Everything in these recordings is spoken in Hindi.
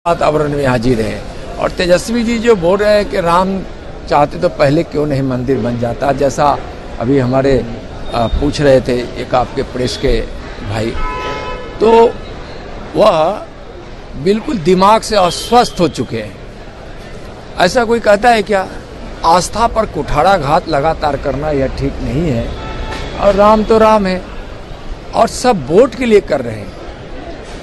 वातावरण में हाजिर है। और तेजस्वी जी जो बोल रहे हैं कि राम चाहते तो पहले क्यों नहीं मंदिर बन जाता, जैसा अभी हमारे पूछ रहे थे एक आपके प्रेस के भाई, तो वह बिल्कुल दिमाग से अस्वस्थ हो चुके हैं। ऐसा कोई कहता है क्या? आस्था पर कुठाराघात लगातार करना यह ठीक नहीं है। और राम तो राम है और सब वोट के लिए कर रहे हैं,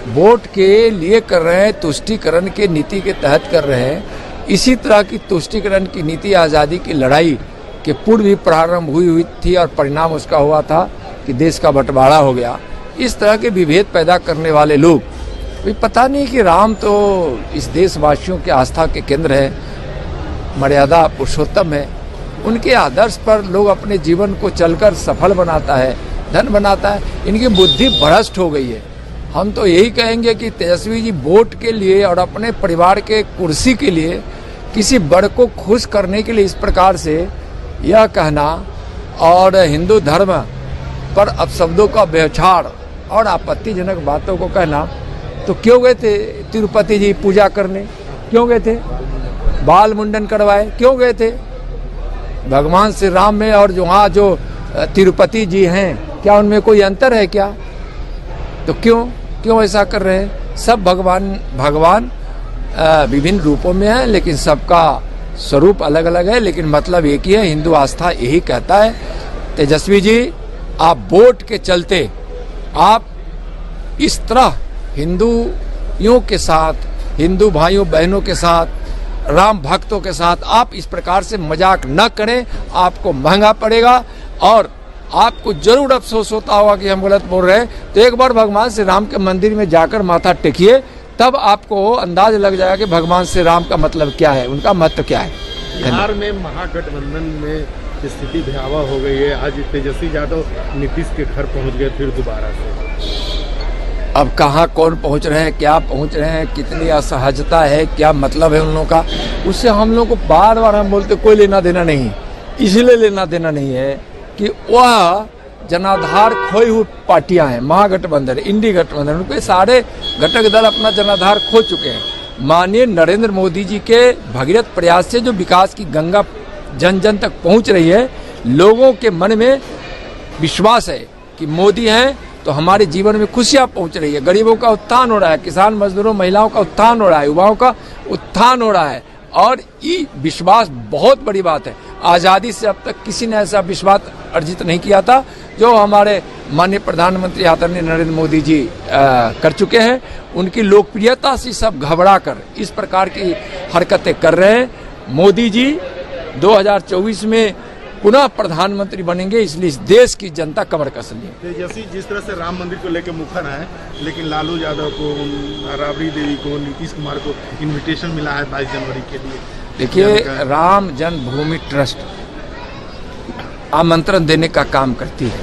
वोट के लिए कर रहे हैं, तुष्टीकरण के नीति के तहत कर रहे हैं। इसी तरह की तुष्टीकरण की नीति आज़ादी की लड़ाई के पूर्व भी प्रारंभ हुई थी और परिणाम उसका हुआ था कि देश का बंटवारा हो गया। इस तरह के विभेद पैदा करने वाले लोग, भी पता नहीं कि राम तो इस देशवासियों के आस्था के केंद्र है, मर्यादा पुरुषोत्तम है, उनके आदर्श पर लोग अपने जीवन को चलकर सफल बनाता है, धन बनाता है। इनकी बुद्धि भ्रष्ट हो गई है। हम तो यही कहेंगे कि तेजस्वी जी वोट के लिए और अपने परिवार के कुर्सी के लिए, किसी बड़ को खुश करने के लिए इस प्रकार से यह कहना और हिंदू धर्म पर अपशब्दों का व्यवहार और आपत्तिजनक बातों को कहना, तो क्यों गए थे तिरुपति जी पूजा करने? क्यों गए थे? बाल मुंडन करवाए क्यों गए थे? भगवान श्री राम में और जो तिरुपति जी हैं, क्या उनमें कोई अंतर है क्या? तो क्यों ऐसा कर रहे हैं? सब भगवान विभिन्न रूपों में है, लेकिन सबका स्वरूप अलग अलग है, लेकिन मतलब एक ही है। हिंदू आस्था यही कहता है। तेजस्वी जी, आप वोट के चलते आप इस तरह हिंदुओं के साथ, हिंदू भाइयों बहनों के साथ, राम भक्तों के साथ आप इस प्रकार से मजाक न करें, आपको महंगा पड़ेगा। और आपको जरूर अफसोस होता होगा कि हम गलत बोल रहे हैं, तो एक बार भगवान श्री राम के मंदिर में जाकर माथा टेकिए, तब आपको अंदाज लग जाएगा कि भगवान श्री राम का मतलब क्या है, उनका महत्व क्या है। बिहार में महागठबंधन में स्थिति भयावह हो गई है। आज तेजस्वी यादव नीतीश के घर पहुंच गए फिर दोबारा से। अब कहाँ कौन पहुंच रहे हैं, क्या पहुंच रहे हैं, कितनी असहजता है, क्या मतलब है उन लोगों का, उससे हम लोग को बार बार हम बोलते कोई लेना देना नहीं। इसलिए लेना देना नहीं है कि वह जनाधार खोई हुई पार्टियां हैं, महागठबंधन, इंडी गठबंधन, उनके सारे घटक दल अपना जनाधार खो चुके हैं। माननीय नरेंद्र मोदी जी के भगीरथ प्रयास से जो विकास की गंगा जन जन तक पहुंच रही है, लोगों के मन में विश्वास है कि मोदी हैं तो हमारे जीवन में खुशियां पहुंच रही है, गरीबों का उत्थान हो रहा है, किसान मजदूरों महिलाओं का उत्थान हो रहा है, युवाओं का उत्थान हो रहा है। और ये विश्वास बहुत बड़ी बात है। आज़ादी से अब तक किसी ने ऐसा विश्वास अर्जित नहीं किया था जो हमारे माननीय प्रधानमंत्री आदरणीय नरेंद्र मोदी जी कर चुके हैं। उनकी लोकप्रियता से सब घबरा कर इस प्रकार की हरकतें कर रहे हैं। मोदी जी 2024 में पुनः प्रधानमंत्री बनेंगे, इसलिए इस देश की जनता कमर कस ली। तेजस्वी जिस तरह से राम मंदिर को लेकर मुखर है, लेकिन लालू यादव को, राबड़ी देवी को, नीतीश कुमार को इनविटेशन मिला है 22 जनवरी के लिए। देखिए, राम जन्मभूमि ट्रस्ट आमंत्रण देने का काम करती है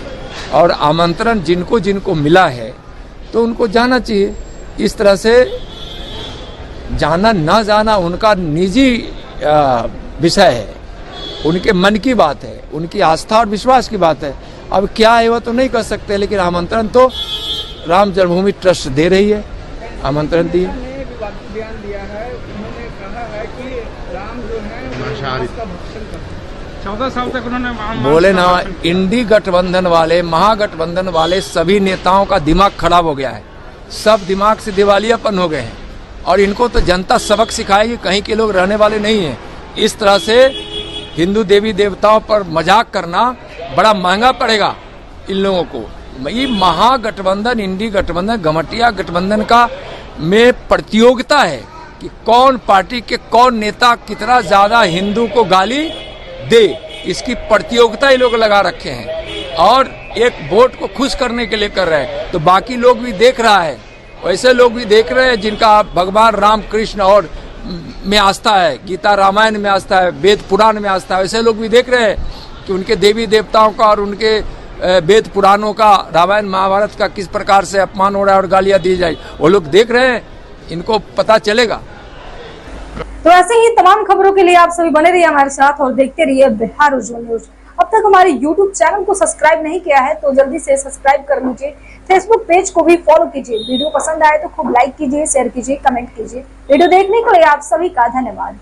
और आमंत्रण जिनको जिनको मिला है तो उनको जाना चाहिए। इस तरह से जाना ना जाना उनका निजी विषय है, उनके मन की बात है, उनकी आस्था और विश्वास की बात है। अब क्या है वह तो नहीं कर सकते, लेकिन आमंत्रण तो राम जन्मभूमि ट्रस्ट दे रही है, आमंत्रण दिए। बयान दिया है, उन्होंने कहा है कि राम जो है 14 साल तक उन्होंने बोले ना, इंडी गठबंधन वाले, महागठबंधन वाले सभी नेताओं का दिमाग खराब हो गया है, सब दिमाग से दिवालियापन हो गए हैं और इनको तो जनता सबक सिखाएगी, कहीं के लोग रहने वाले नहीं हैं। इस तरह से हिंदू देवी देवताओं पर मजाक करना बड़ा महंगा पड़ेगा इन लोगों को। ये महागठबंधन, इंडी गठबंधन, गमटिया गठबंधन का में प्रतियोगिता है कि कौन पार्टी के कौन नेता कितना ज्यादा हिंदू को गाली दे, इसकी प्रतियोगिता ये लोग लगा रखे हैं और एक वोट को खुश करने के लिए कर रहे हैं। तो बाकी लोग भी देख रहा है, वैसे लोग भी देख रहे हैं जिनका भगवान राम कृष्ण और में आस्था है, गीता रामायण में आस्था है, वेद पुराण में आस्था है, वैसे लोग भी देख रहे हैं कि उनके देवी देवताओं का और उनके वेद पुराणों का, रामायण महाभारत का किस प्रकार से अपमान हो रहा है और गालियां दी जाए, वो लोग देख रहे हैं, इनको पता चलेगा। तो ऐसे ही तमाम खबरों के लिए आप सभी बने रहिए हमारे साथ और देखते रहिए बिहार उज्ज्वल न्यूज। अब तक हमारे YouTube चैनल को सब्सक्राइब नहीं किया है तो जल्दी से सब्सक्राइब कर लीजिए। फेसबुक पेज को भी फॉलो कीजिए। वीडियो पसंद आए तो खूब लाइक कीजिए, शेयर कीजिए, कमेंट कीजिए। वीडियो देखने के लिए आप सभी का धन्यवाद।